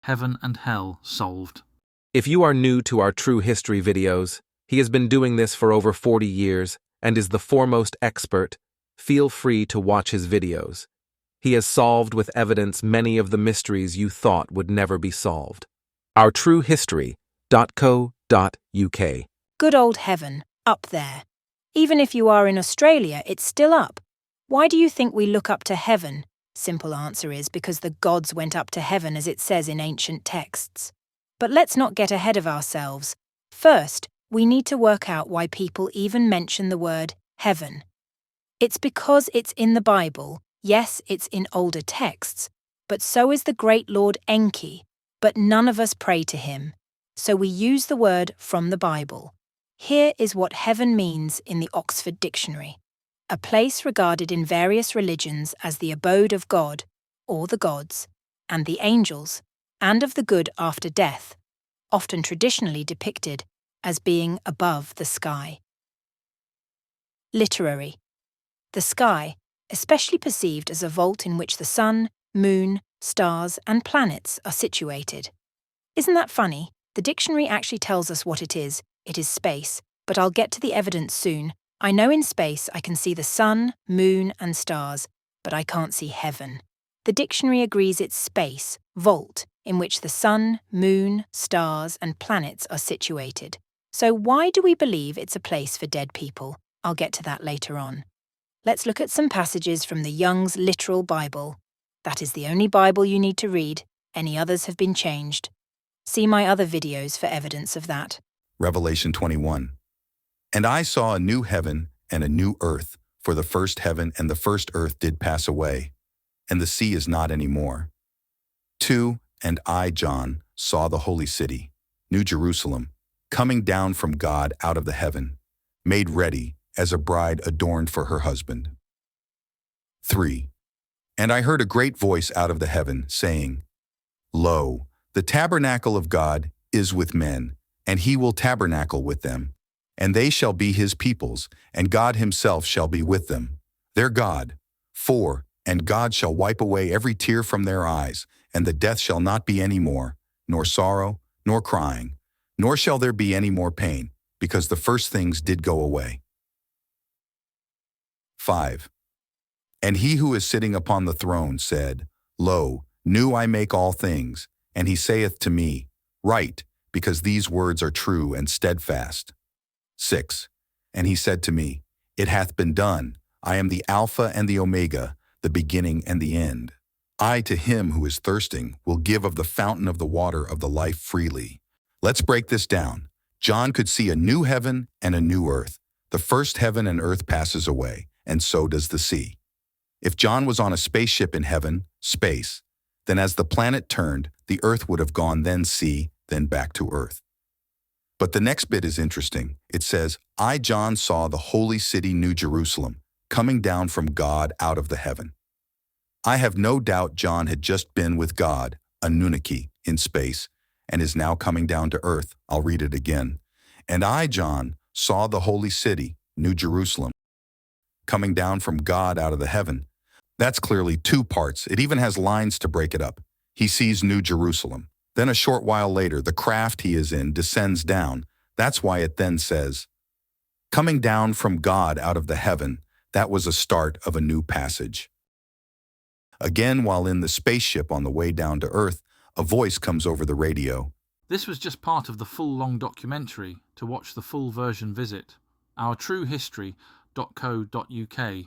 Heaven and Hell Solved. If you are new to our True History videos, he has been doing this for over 40 years and is the foremost expert. Feel free to watch his videos. He has solved with evidence many of the mysteries you thought would never be solved. OurTrueHistory.co.uk. Good old heaven, up there. Even if you are in Australia, it's still up. Why do you think we look up to heaven? Simple answer is because the gods went up to heaven, as it says in ancient texts. But let's not get ahead of ourselves. First, we need to work out why people even mention the word heaven. It's because it's in the Bible. Yes, it's in older texts, but so is the great Lord Enki. But none of us pray to him, so we use the word from the Bible. Here is what heaven means in the Oxford Dictionary: a place regarded in various religions as the abode of God, or the gods, and the angels, and of the good after death, often traditionally depicted as being above the sky. Literary. The sky, especially perceived as a vault in which the sun, moon, stars, and planets are situated. Isn't that funny? The dictionary actually tells us what it is. It is space, but I'll get to the evidence soon. I know in space I can see the sun, moon, and stars, but I can't see heaven. The dictionary agrees it's space, vault, in which the sun, moon, stars, and planets are situated. So why do we believe it's a place for dead people? I'll get to that later on. Let's look at some passages from the Young's Literal Bible. That is the only Bible you need to read. Any others have been changed. See my other videos for evidence of that. Revelation 21. And I saw a new heaven and a new earth, for the first heaven and the first earth did pass away, and the sea is not any more. 2. And I, John, saw the holy city, New Jerusalem, coming down from God out of the heaven, made ready as a bride adorned for her husband. 3. And I heard a great voice out of the heaven, saying, Lo, the tabernacle of God is with men, and he will tabernacle with them. And they shall be his peoples, and God himself shall be with them, their God. 4. And God shall wipe away every tear from their eyes, and the death shall not be any more, nor sorrow, nor crying, nor shall there be any more pain, because the first things did go away. 5. And he who is sitting upon the throne said, Lo, new I make all things. And he saith to me, Write, because these words are true and steadfast. 6. And he said to me, It hath been done. I am the Alpha and the Omega, the beginning and the end. I to him who is thirsting will give of the fountain of the water of the life freely. Let's break this down. John could see a new heaven and a new earth. The first heaven and earth passes away, and so does the sea. If John was on a spaceship in heaven, space, then as the planet turned, the earth would have gone then sea, then back to earth. But the next bit is interesting. It says, I, John, saw the holy city, New Jerusalem, coming down from God out of the heaven. I have no doubt John had just been with God, anunnaki, in space, and is now coming down to earth. I'll read it again. And I, John, saw the holy city, New Jerusalem, coming down from God out of the heaven. That's clearly two parts. It even has lines to break it up. He sees New Jerusalem. Then a short while later, the craft he is in descends down. That's why it then says, coming down from God out of the heaven. That was a start of a new passage. Again, while in the spaceship on the way down to Earth, a voice comes over the radio. This was just part of the full long documentary. To watch the full version, visit ourtruehistory.co.uk.